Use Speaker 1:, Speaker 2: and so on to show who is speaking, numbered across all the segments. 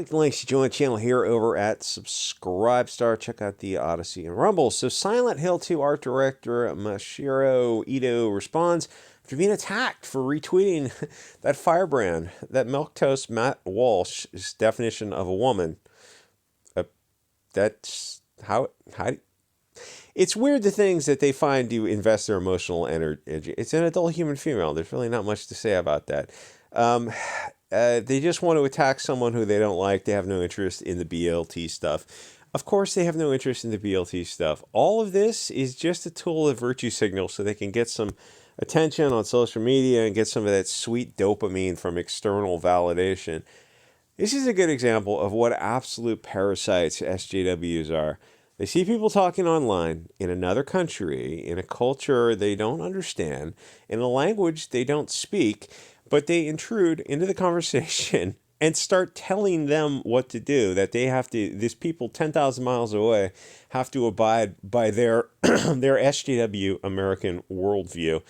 Speaker 1: Click the links to join the channel here over at Subscribestar. Check out the Odyssey and Rumble. So Silent Hill 2 art director Masahiro Ito responds after being attacked for retweeting that firebrand, that milquetoast Matt Walsh's definition of a woman. That's how it's weird the things that they find to invest their emotional energy. It's an adult human female. There's really not much to say about that. They just want to attack someone who they don't like. They have no interest in the BLT stuff. Of course, they have no interest in the BLT stuff. All of this is just a tool of virtue signal so they can get some attention on social media and get some of that sweet dopamine from external validation. This is a good example of what absolute parasites SJWs are. They see people talking online in another country, in a culture they don't understand, in a language they don't speak, but they intrude into the conversation and start telling them what to do, that they have to, these people 10,000 miles away have to abide by their, their SJW American worldview.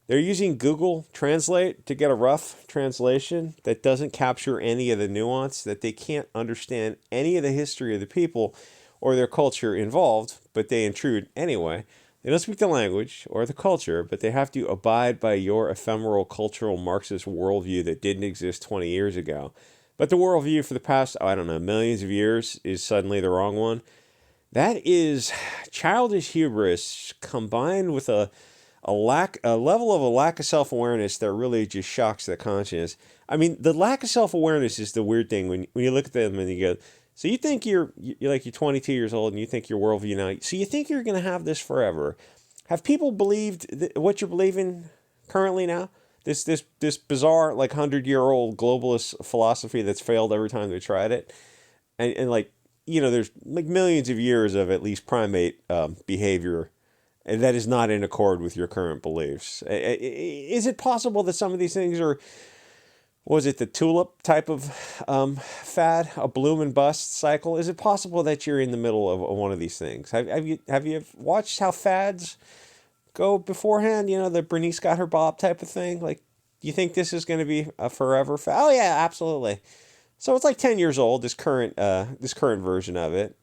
Speaker 1: They're using Google Translate to get a rough translation that doesn't capture any of the nuance, that they can't understand any of the history of the people or their culture involved, but they intrude anyway. They don't speak the language or the culture, but they have to abide by your ephemeral cultural Marxist worldview that didn't exist 20 years ago. But the worldview for the past, I don't know, millions of years is suddenly the wrong one. That is childish hubris combined with a level of a lack of self-awareness that really just shocks the conscience. I mean, the lack of self-awareness is the weird thing when you look at them and you go, so you think you're 22 years old and you think your worldview now, so you think you're going to have this forever. Have people believed what you're believing currently now? This bizarre, like, 100-year-old globalist philosophy that's failed every time they tried it. And like, there's like millions of years of at least primate behavior and that is not in accord with your current beliefs. Is it possible that some of these things are, was it the tulip type of fad, a bloom and bust cycle? Is it possible that you're in the middle of one of these things? Have you watched how fads go beforehand? The Bernice got her bob type of thing. Like, do you think this is going to be a forever fad? Oh yeah, absolutely. So it's like 10 years old. This current version of it,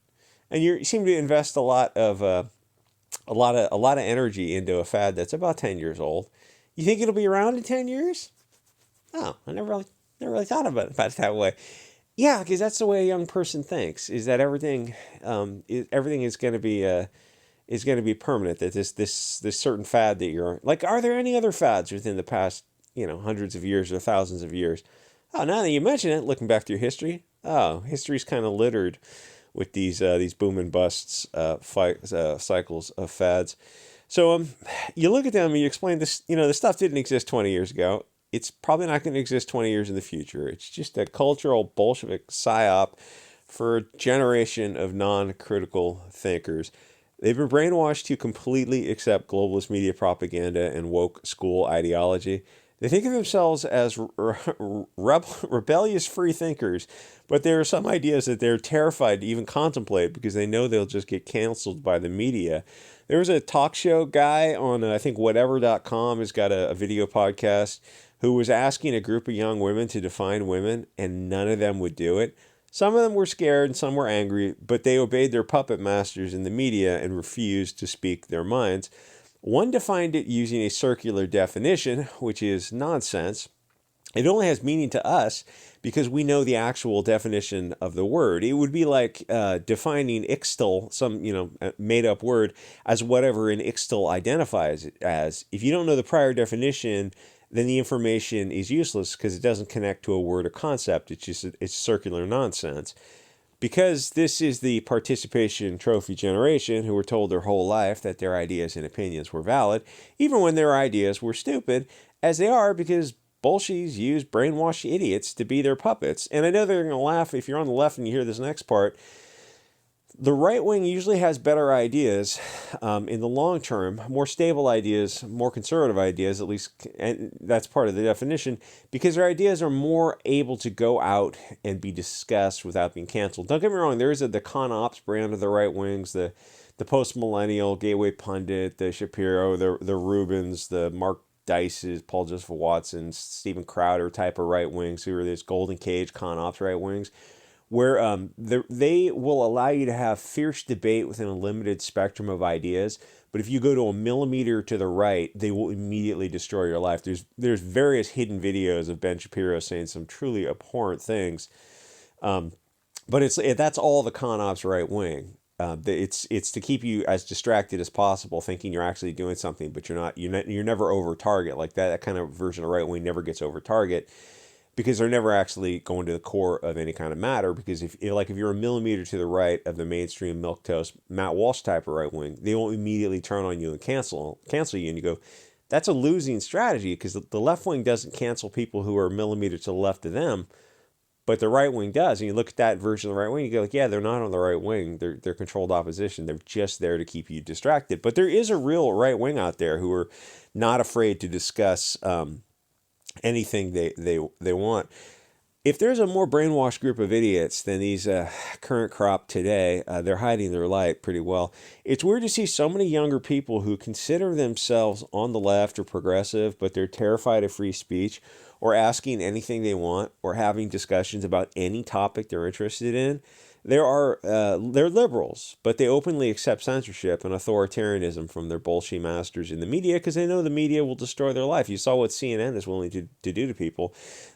Speaker 1: and you seem to invest a lot of energy into a fad that's about 10 years old. You think it'll be around in 10 years? Oh, I never really thought about it that way. Yeah, because that's the way a young person thinks, is that everything is going to be permanent. That this certain fad that you're like, are there any other fads within the past hundreds of years or thousands of years? Oh, now that you mention it, looking back through history, history's kind of littered with these boom and busts cycles of fads. So you look at them and you explain this. The stuff didn't exist 20 years ago. It's probably not going to exist 20 years in the future. It's just a cultural Bolshevik psyop for a generation of non-critical thinkers. They've been brainwashed to completely accept globalist media propaganda and woke school ideology. They think of themselves as rebellious free thinkers, but there are some ideas that they're terrified to even contemplate because they know they'll just get canceled by the media. There was a talk show guy on, I think, whatever.com has got a video podcast who was asking a group of young women to define women, and none of them would do it. Some of them were scared and some were angry, but they obeyed their puppet masters in the media and refused to speak their minds. One defined it using a circular definition, which is nonsense. It only has meaning to us because we know the actual definition of the word. It would be like defining Ixtal, some made-up word, as whatever an Ixtal identifies it as. If you don't know the prior definition, then the information is useless because it doesn't connect to a word or concept. It's circular nonsense. Because this is the participation trophy generation who were told their whole life that their ideas and opinions were valid, even when their ideas were stupid, as they are because Bolsheviks use brainwashed idiots to be their puppets. And I know they're going to laugh if you're on the left and you hear this next part. The right wing usually has better ideas in the long term, more stable ideas, more conservative ideas, at least, and that's part of the definition, because their ideas are more able to go out and be discussed without being canceled. Don't get me wrong, there is the con ops brand of the right wings, the post-millennial, Gateway Pundit, the Shapiro, the Rubins, the Mark Dices, Paul Joseph Watson, Steven Crowder type of right wings who are these golden cage con ops right wings. where they will allow you to have fierce debate within a limited spectrum of ideas. But if you go to a millimeter to the right, they will immediately destroy your life. There's various hidden videos of Ben Shapiro saying some truly abhorrent things. But that's all the con ops right wing. It's to keep you as distracted as possible, thinking you're actually doing something, but you're not. You're never over target. Like that kind of version of right wing never gets over target, because they're never actually going to the core of any kind of matter. Because if you're a millimeter to the right of the mainstream milquetoast Matt Walsh type of right wing, they will immediately turn on you and cancel you, and you go, that's a losing strategy, because the left wing doesn't cancel people who are a millimeter to the left of them, but the right wing does. And you look at that version of the right wing, you go like, yeah, they're not on the right wing. They're controlled opposition. They're just there to keep you distracted. But there is a real right wing out there who are not afraid to discuss anything they want. If there's a more brainwashed group of idiots than these current crop today, they're hiding their light pretty well. It's weird to see so many younger people who consider themselves on the left or progressive, but they're terrified of free speech, or asking anything they want, or having discussions about any topic they're interested in. They're liberals, but they openly accept censorship and authoritarianism from their bullshit masters in the media, because they know the media will destroy their life. You saw what CNN is willing to do to people.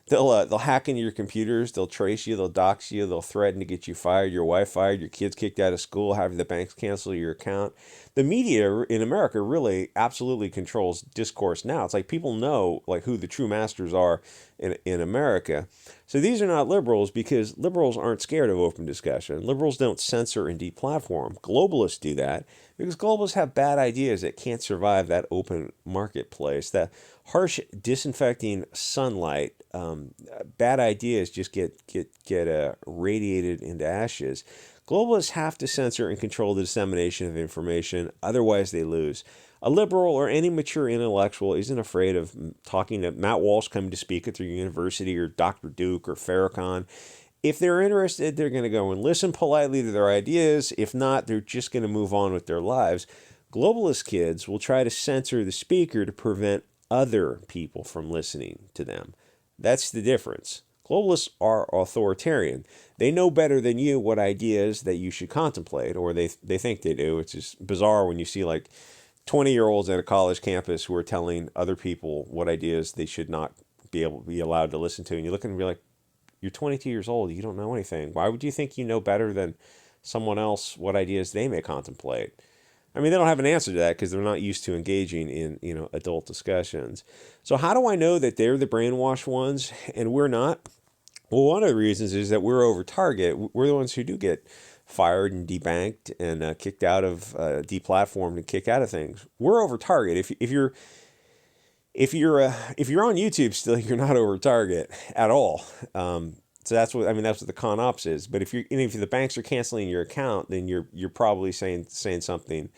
Speaker 1: They'll hack into your computers, they'll trace you, they'll dox you, they'll threaten to get you fired, your wife fired, your kids kicked out of school, having the banks cancel your account. The media in America really absolutely controls discourse now. It's like people know like who the true masters are in America. So these are not liberals, because liberals aren't scared of open discussion. Liberals don't censor and deplatform. Globalists do that because globalists have bad ideas that can't survive that open marketplace. That harsh, disinfecting sunlight, bad ideas just get radiated into ashes. Globalists have to censor and control the dissemination of information, otherwise they lose. A liberal or any mature intellectual isn't afraid of talking to Matt Walsh coming to speak at their university, or Dr. Duke or Farrakhan. If they're interested, they're going to go and listen politely to their ideas. If not, they're just going to move on with their lives. Globalist kids will try to censor the speaker to prevent other people from listening to them. That's the difference. Globalists are authoritarian. They know better than you what ideas that you should contemplate, or they think they do. It's just bizarre when you see like 20-year-olds at a college campus who are telling other people what ideas they should not be allowed to listen to. And you look and be like, you're 22 years old. You don't know anything. Why would you think you know better than someone else what ideas they may contemplate? I mean, they don't have an answer to that because they're not used to engaging in adult discussions. So how do I know that they're the brainwashed ones and we're not? Well, one of the reasons is that we're over target. We're the ones who do get fired and debanked and kicked out of, deplatformed and kicked out of things. We're over target. If you're on YouTube still, you're not over target at all. So that's what the con ops is. But if the banks are canceling your account, then you're probably saying something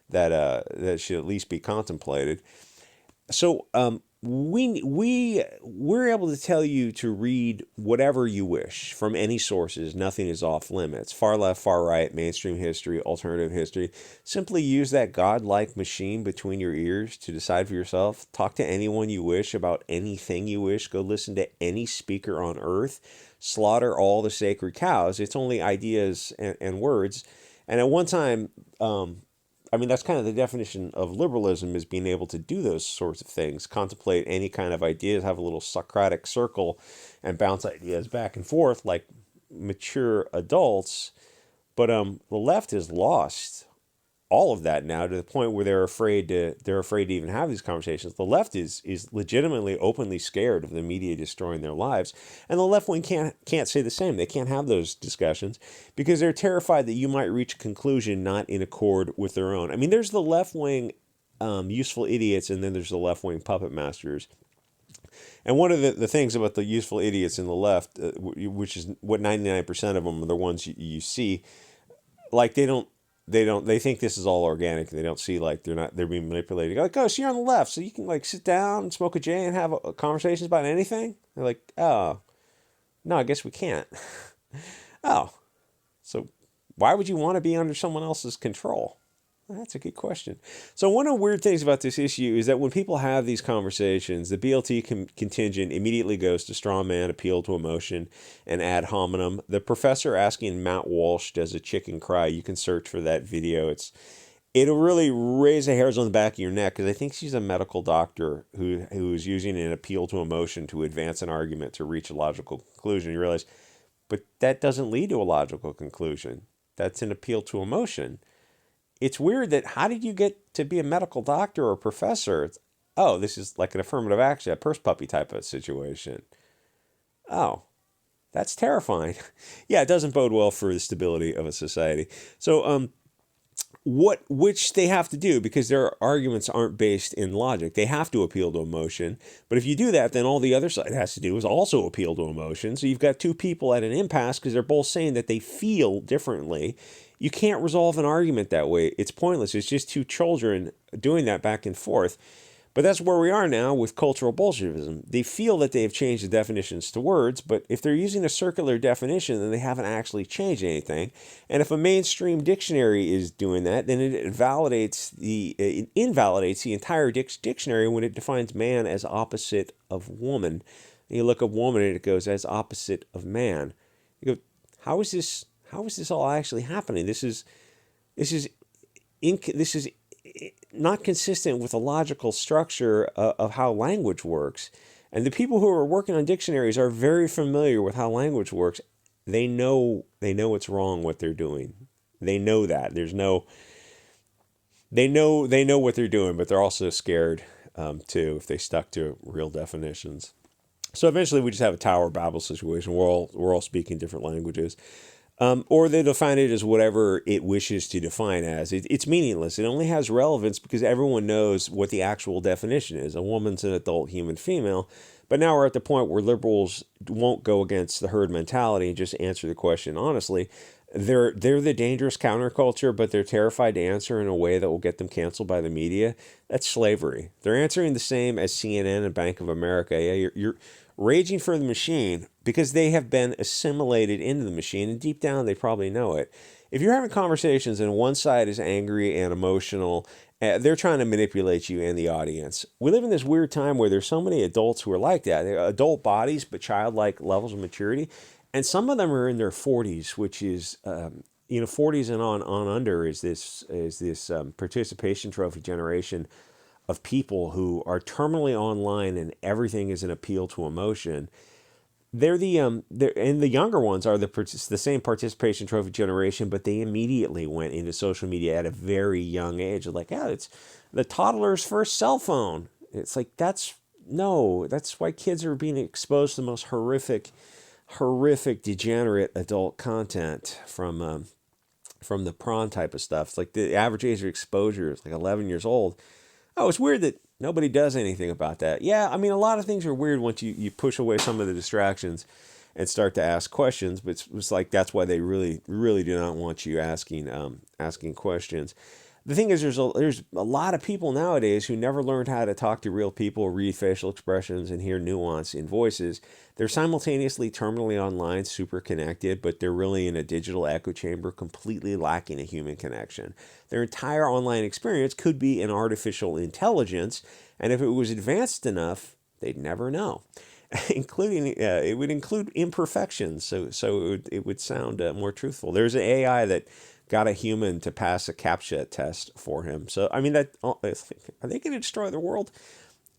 Speaker 1: that should at least be contemplated. So we're able to tell you to read whatever you wish from any sources. Nothing is off limits. Far left, far right, mainstream history, alternative history. Simply use that godlike machine between your ears to decide for yourself. Talk to anyone you wish about anything you wish. Go listen to any speaker on earth. Slaughter all the sacred cows. It's only ideas and words. And at one time, that's kind of the definition of liberalism, is being able to do those sorts of things, contemplate any kind of ideas, have a little Socratic circle and bounce ideas back and forth like mature adults. But the left has lost all of that now, to the point where they're afraid to even have these conversations. The left is legitimately openly scared of the media destroying their lives, and the left wing can't say the same. They can't have those discussions because they're terrified that you might reach a conclusion not in accord with their own. I mean, there's the left wing useful idiots, and then there's the left wing puppet masters. And one of the things about the useful idiots in the left, which is what 99% of them are the ones you see, like they think this is all organic, and they don't see like they're being manipulated. Like, oh, so you're on the left, so you can like sit down, smoke a J, and have conversations about anything. They're like, oh, no, I guess we can't. Oh, so why would you want to be under someone else's control? Well, that's a good question. So one of the weird things about this issue is that when people have these conversations, the BLT contingent immediately goes to straw man, appeal to emotion, and ad hominem. The professor asking Matt Walsh, does a chicken cry? You can search for that video. It'll really raise the hairs on the back of your neck because I think she's a medical doctor who is using an appeal to emotion to advance an argument to reach a logical conclusion. You realize, but that doesn't lead to a logical conclusion. That's an appeal to emotion. It's weird that how did you get to be a medical doctor or a professor? Oh, this is like an affirmative action, a purse puppy type of situation. Oh, that's terrifying. Yeah, it doesn't bode well for the stability of a society. So, which they have to do because their arguments aren't based in logic. They have to appeal to emotion. But if you do that, then all the other side has to do is also appeal to emotion. So you've got two people at an impasse because they're both saying that they feel differently. You can't resolve an argument that way. It's pointless. It's just two children doing that back and forth. But that's where we are now with cultural Bolshevism. They feel that they have changed the definitions to words, but if they're using a circular definition, then they haven't actually changed anything. And if a mainstream dictionary is doing that, then it invalidates the entire dictionary when it defines man as opposite of woman. And you look up woman and it goes as opposite of man. You go, how is this all actually happening? This is not consistent with the logical structure of how language works. And the people who are working on dictionaries are very familiar with how language works. They know it's wrong what they're doing. They know that. They know what they're doing, but they're also scared too if they stuck to real definitions. So eventually we just have a Tower of Babel situation. We're all speaking different languages. Or they define it as whatever it wishes to define as. It's meaningless. It only has relevance because everyone knows what the actual definition is. A woman's an adult human female. But now we're at the point where liberals won't go against the herd mentality and just answer the question honestly. They're the dangerous counterculture, but they're terrified to answer in a way that will get them canceled by the media. That's slavery. They're answering the same as CNN and Bank of America. Yeah, you're raging for the machine because they have been assimilated into the machine, and deep down they probably know it. If you're having conversations and one side is angry and emotional, they're trying to manipulate you and the audience. We live in this weird time where there's so many adults who are like that. They're adult bodies, but childlike levels of maturity. And some of them are in their 40s, which is, 40s and on under is this participation trophy generation of people who are terminally online and everything is an appeal to emotion. And the younger ones are the same participation trophy generation, but they immediately went into social media at a very young age. They're like, yeah, it's the toddler's first cell phone. It's like, that's why kids are being exposed to the most horrific, degenerate adult content from the prawn type of stuff. It's like the average age of exposure is like 11 years old. Oh, it's weird that nobody does anything about that. Yeah, I mean, a lot of things are weird once you push away some of the distractions and start to ask questions. But it's like that's why they really, really do not want you asking questions. The thing is, there's a lot of people nowadays who never learned how to talk to real people, read facial expressions, and hear nuance in voices. They're simultaneously terminally online, super connected, but they're really in a digital echo chamber, completely lacking a human connection. Their entire online experience could be an artificial intelligence, and if it was advanced enough, they'd never know. It would include imperfections, so it would sound more truthful. There's an AI that got a human to pass a CAPTCHA test for him. So I mean, are they going to destroy the world?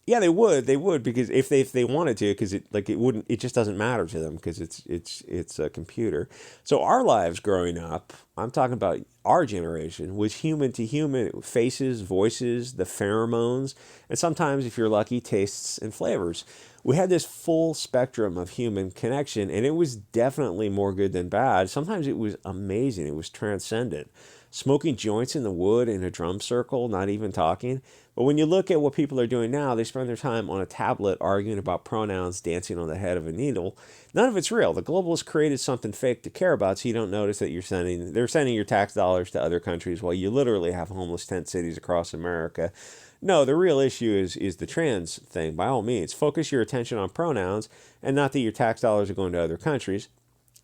Speaker 1: Yeah, they would because if they wanted to, because it just doesn't matter to them because it's a computer. So our lives growing up, I'm talking about our generation, was human to human, faces, voices, the pheromones, and sometimes if you're lucky, tastes and flavors. We had this full spectrum of human connection, and it was definitely more good than bad. Sometimes it was amazing. It was transcendent. Smoking joints in the wood in a drum circle, not even talking. But when you look at what people are doing now, they spend their time on a tablet arguing about pronouns, dancing on the head of a needle. None of it's real. The globalists created something fake to care about, so you don't notice that they're sending your tax dollars to other countries while you literally have homeless tent cities across America. No, the real issue is the trans thing. By all means, focus your attention on pronouns and not that your tax dollars are going to other countries.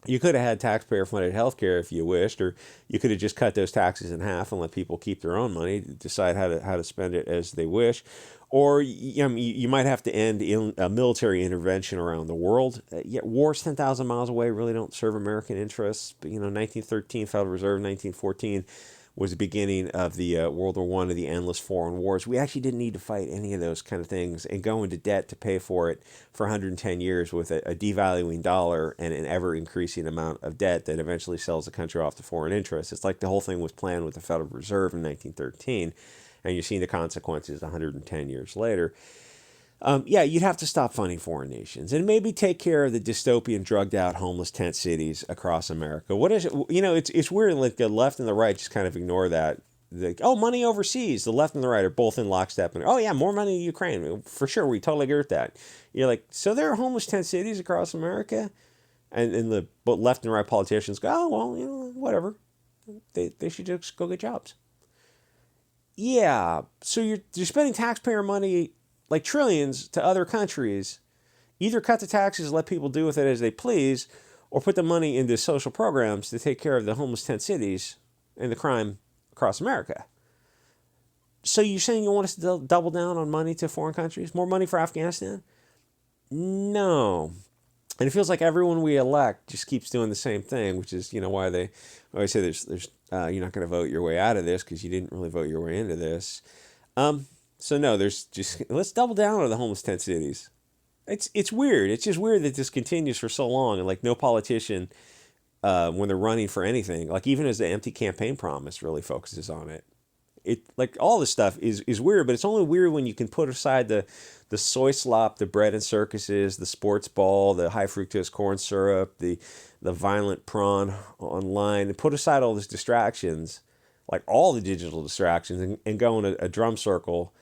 Speaker 1: You could have had taxpayer-funded healthcare if you wished, or you could have just cut those taxes in half and let people keep their own money, decide how to spend it as they wish. Or you might have to end a military intervention around the world. Yet wars 10,000 miles away really don't serve American interests. But, 1913 Federal Reserve, 1914 was the beginning of the World War One of the endless foreign wars. We actually didn't need to fight any of those kind of things and go into debt to pay for it for 110 years with a devaluing dollar and an ever-increasing amount of debt that eventually sells the country off to foreign interests. It's like the whole thing was planned with the Federal Reserve in 1913, and you're seeing the consequences 110 years later. Yeah, you'd have to stop funding foreign nations and maybe take care of the dystopian, drugged-out, homeless tent cities across America. What is it? It's weird. Like the left and the right just kind of ignore that. Money overseas. The left and the right are both in lockstep. And yeah, more money to Ukraine for sure. We totally agree with that. You're like, so there are homeless tent cities across America, and the both left and right politicians go, whatever. They should just go get jobs. Yeah, so you're spending taxpayer money like trillions to other countries. Either cut the taxes, let people do with it as they please, or put the money into social programs to take care of the homeless tent cities and the crime across America. So you're saying you want us to double down on money to foreign countries? More money for Afghanistan? No. And it feels like everyone we elect just keeps doing the same thing, which is, why they always say there's you're not going to vote your way out of this because you didn't really vote your way into this. So no, there's just, let's double down on the homeless tent cities. It's weird. It's just weird that this continues for so long, and like no politician, when they're running for anything, like even as the empty campaign promise really focuses on it. It like all this stuff is weird, but it's only weird when you can put aside the soy slop, the bread and circuses, the sports ball, the high fructose corn syrup, the violent prawn online, and put aside all these distractions, like all the digital distractions, and go in a drum circle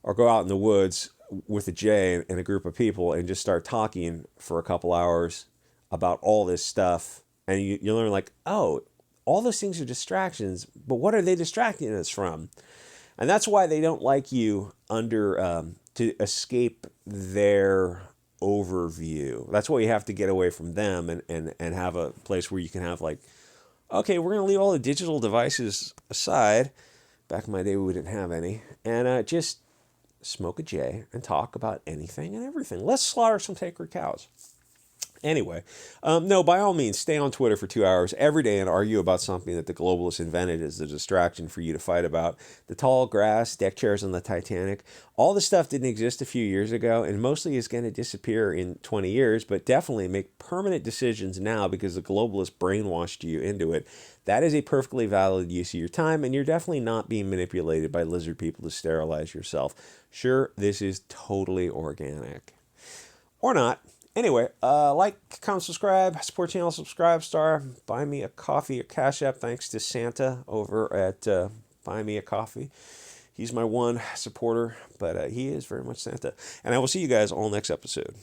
Speaker 1: or go out in the woods with a J and a group of people and just start talking for a couple hours about all this stuff. And you learn like, oh, all those things are distractions, but what are they distracting us from? And that's why they don't like you to escape their overview. That's why you have to get away from them and have a place where you can have like, okay, we're going to leave all the digital devices aside. Back in my day, we didn't have any. And just smoke a J and talk about anything and everything. Let's slaughter some sacred cows. Anyway, no, by all means, stay on Twitter for 2 hours every day and argue about something that the globalists invented as a distraction for you to fight about. The tall grass, deck chairs on the Titanic, all this stuff didn't exist a few years ago and mostly is going to disappear in 20 years, but definitely make permanent decisions now because the globalists brainwashed you into it. That is a perfectly valid use of your time, and you're definitely not being manipulated by lizard people to sterilize yourself. Sure, this is totally organic. Or not. Anyway, like, comment, subscribe, support channel, subscribe star, buy me a coffee, a Cash App, thanks to Santa over at Buy Me a Coffee. He's my one supporter, but he is very much Santa. And I will see you guys all next episode.